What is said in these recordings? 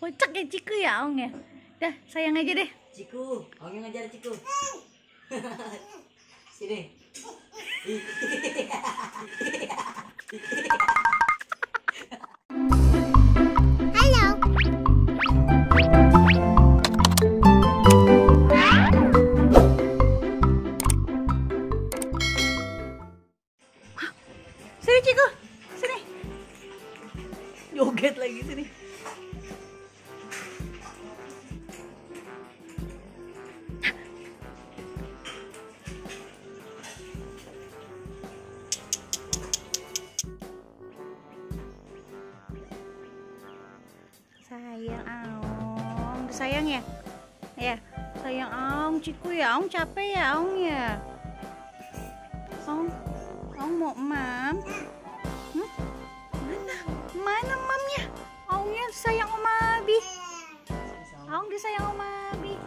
Kocak ya Ciqu ya Ong ya. Dah sayang aja deh. Ciqu, Ong yang ngajar Ciqu. Sini. Halo. Sini Ciqu, sini. Joget lagi sini. Sayang Aung, sayang ya? Ya, sayang Aung Ciqu ya, Aung capek ya Aung ya. Aung mau mam? Mana mamnya? Aungnya sayang Oma Abi. Aung disayang Oma Abi.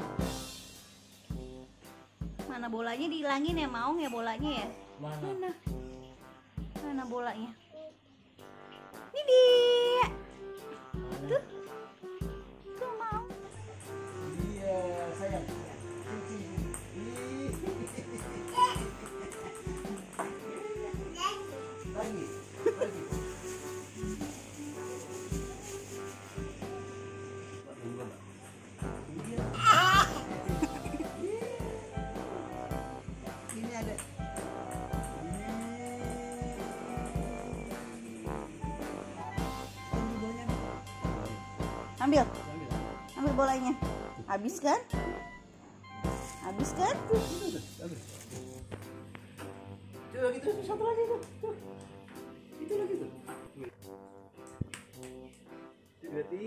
Mana bolanya dihilangin ya Maung ya bolanya ya? Mana? Mana bolanya? Ini dia. Tuh. Tuh Maung. Iya, sayang. Lagi. Ini ada. Ambil bolanya. Habis kan? Habis kan? Itu lagi tuh, satu lagi tuh. Itu lagi tuh. Itu berarti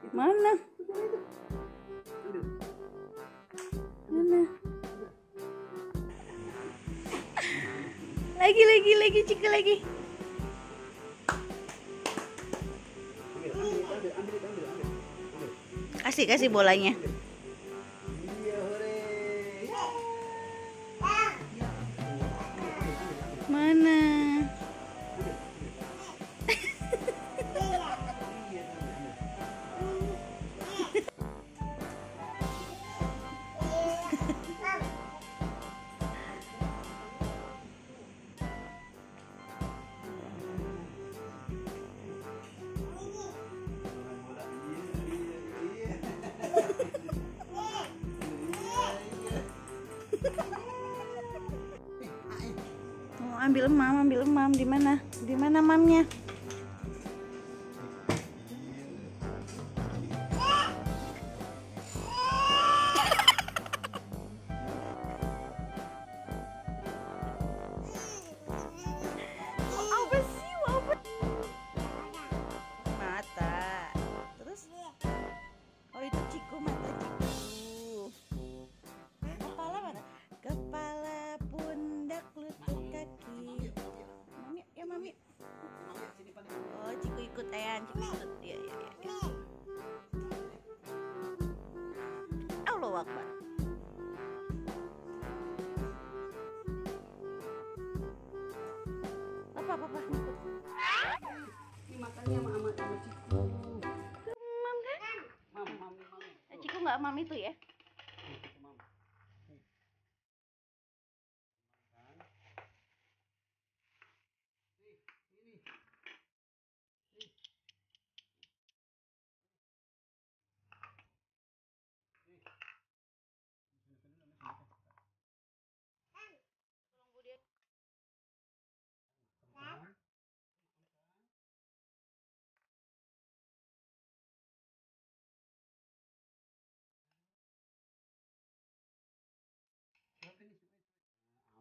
Mana? Mana? Lagi Ciqu lagi. Kasih bolanya. Mana? Ambil emam, di mana? Di mana mamnya? Apa sih? Mata. Terus? Oh itu Ciqu, mata Ciqu. Kepala mana? Kepala, pundak, lutut, kaki. Mami, ya Mami. Oh Ciqu ikut Eyang, Ciqu ikut. Iya. Allahu Akbar. Apa ikut. Ini makannya sama Ciqu. Mam kan? Mam. Ciqu nggak mam itu ya?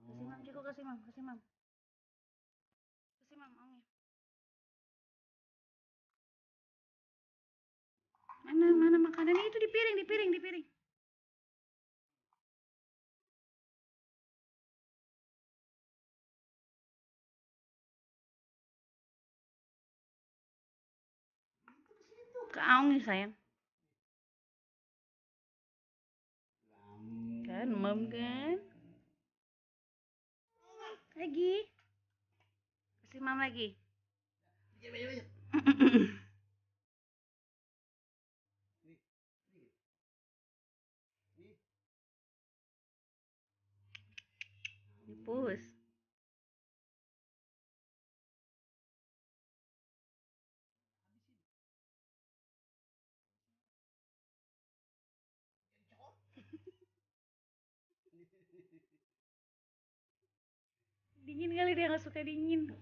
Kasih mam Ciqu, kasih mam. Kasih mam Aung ya. Mana makanannya itu di piring. Ke aung nih sayang. Kan mem kan. Lagi. Kasih mam lagi. Pus. Dingin kali, dia nggak suka dingin.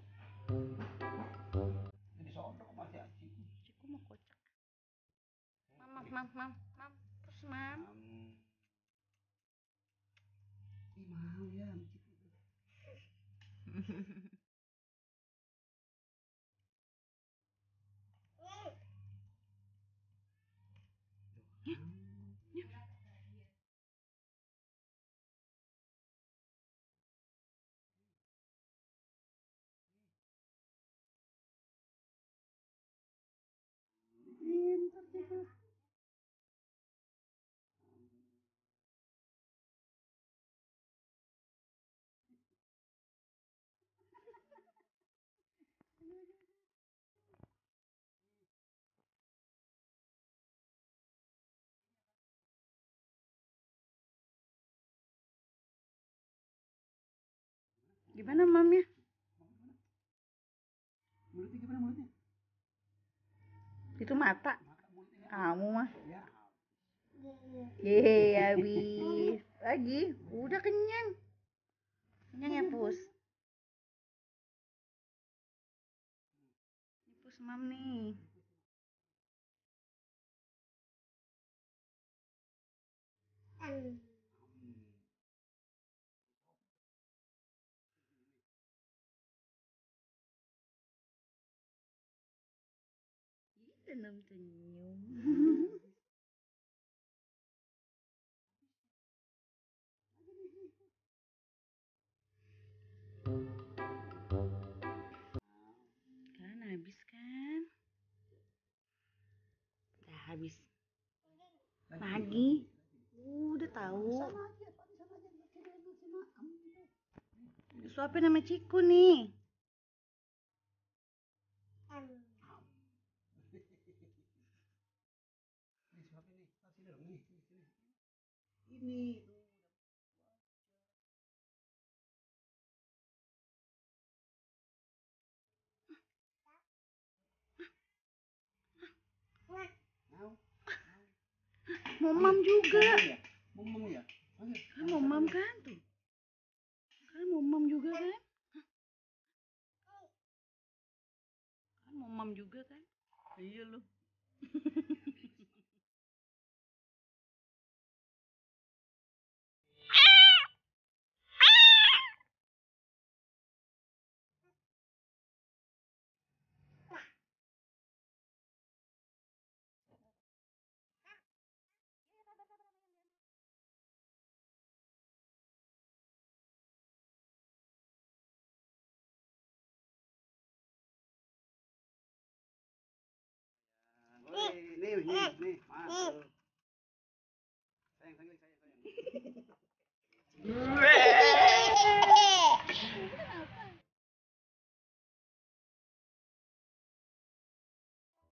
Ini sodok masih Ciqu. Ciqu mau kocak. Mam. Terus mam. Ih, mau ya Ciqu. Pintar Ciqu. Gimana mamnya? Mulutnya gimana mulutnya? Itu mata. Mulutnya. Kamu mah. Ya. Yeay, habis. Lagi. Udah kenyang. Kenyang ya, Pus? Ini Pus mam nih. Tenang senyum. Kan habis kan? Udah habis. Lagi. Udah tahu. Suapin sama Ciqu nih. Ini siapa ini? Kasih dong nih. Ini. Mau mam juga. Mom ya. Kan mau mam kan tuh. Kan mau mam juga kan? Kan mau mam juga kan? Iya lu. Nih, mantul. Sayang.